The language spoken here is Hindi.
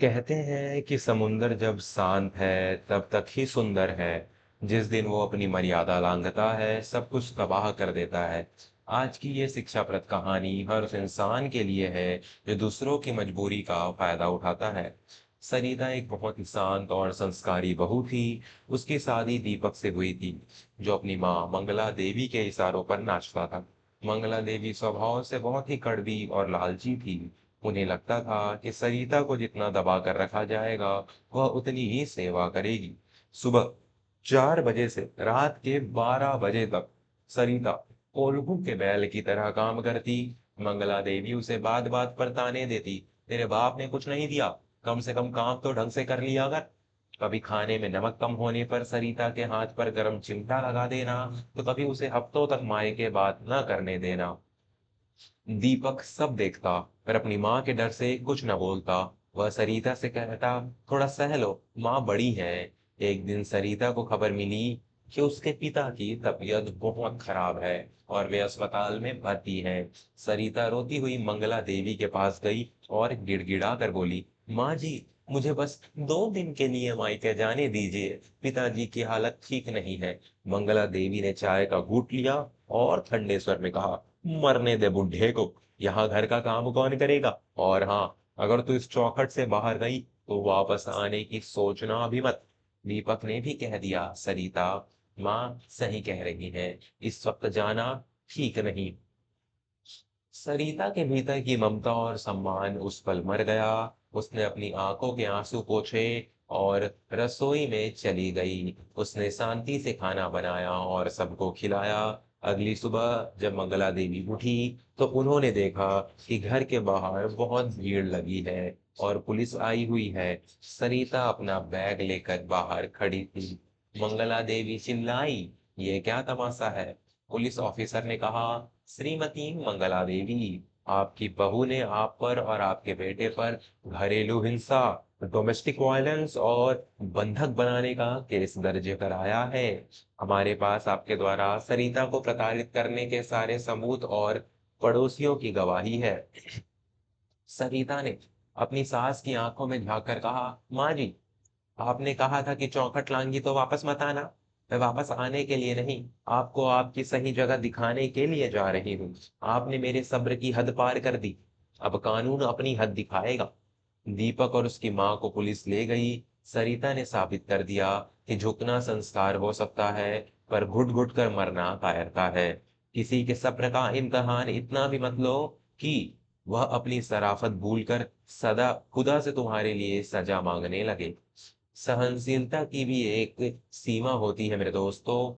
कहते हैं कि समुंदर जब शांत है तब तक ही सुंदर है। जिस दिन वो अपनी मर्यादा लांघता है सब कुछ तबाह कर देता है। आज की ये शिक्षाप्रद कहानी हर उस इंसान के लिए है जो दूसरों की मजबूरी का फायदा उठाता है। सरिता एक बहुत ही शांत और संस्कारी बहू थी। उसकी शादी दीपक से हुई थी, जो अपनी माँ मंगला देवी के इशारों पर नाचता था। मंगला देवी स्वभाव से बहुत ही कड़वी और लालची थी। उन्हें लगता था कि सरिता को जितना दबा कर रखा जाएगा वह उतनी ही सेवा करेगी। सुबह 4 बजे से रात के 12 बजे तक सरिता कोल्हू के बैल की तरह काम करती। मंगला देवी उसे बात बात पर ताने देती, तेरे बाप ने कुछ नहीं दिया, कम से कम काम तो ढंग से कर लिया कर। कभी खाने में नमक कम होने पर सरिता के हाथ पर गर्म चिमटा लगा देना, तो कभी उसे हफ्तों तक मायके बात न करने देना। दीपक सब देखता पर अपनी माँ के डर से कुछ न बोलता। वह सरिता से कहता, थोड़ा सह लो, माँ बड़ी है। एक दिन सरिता को खबर मिली कि उसके पिता की तबीयत बहुत खराब है और वे अस्पताल में भर्ती हैं। सरिता रोती हुई मंगला देवी के पास गई और गिड़गिड़ा कर बोली, माँ जी, मुझे बस 2 दिन के लिए मायके जाने दीजिए, पिताजी की हालत ठीक नहीं है। मंगला देवी ने चाय का घूंट लिया और ठंडे स्वर में कहा, मरने दे बुढ़े को, यहाँ घर का काम कौन करेगा। और हाँ, अगर तू इस चौखट से बाहर गई तो वापस आने की सोचना भी मत। दीपक ने भी कह दिया, सरिता माँ सही कह रही है, इस वक्त जाना ठीक नहीं। सरिता के भीतर की ममता और सम्मान उस पल मर गया। उसने अपनी आंखों के आंसू पोंछे और रसोई में चली गई। उसने शांति से खाना बनाया और सबको खिलाया। अगली सुबह जब मंगला देवी उठी तो उन्होंने देखा कि घर के बाहर बहुत भीड़ लगी है और पुलिस आई हुई है। सरिता अपना बैग लेकर बाहर खड़ी थी। मंगला देवी चिल्लाई, ये क्या तमाशा है। पुलिस ऑफिसर ने कहा, श्रीमती मंगला देवी, आपकी बहू ने आप पर और आपके बेटे पर घरेलू हिंसा, डोमेस्टिक वायलेंस और बंधक बनाने का केस दर्ज कराया है। हमारे पास आपके द्वारा सरिता को प्रताड़ित करने के सारे सबूत और पड़ोसियों की गवाही है। सरिता ने अपनी सास की आंखों में झांक कर कहा, माँ जी, आपने कहा था कि चौखट लांगी तो वापस मत आना। मैं वापस आने के लिए नहीं, आपको आपकी सही जगह दिखाने के लिए जा रही हूँ। आपने मेरे सब्र की हद पार कर दी, अब कानून अपनी हद दिखाएगा। दीपक और उसकी माँ को पुलिस ले गई। सरिता ने साबित कर दिया कि झुकना संस्कार हो सकता है, पर घुट घुट कर मरना कायरता है। किसी के सब्र का इम्तहान इतना भी मत लो कि वह अपनी शराफत भूलकर सदा खुदा से तुम्हारे लिए सजा मांगने लगे। सहनशीलता की भी एक सीमा होती है मेरे दोस्तों।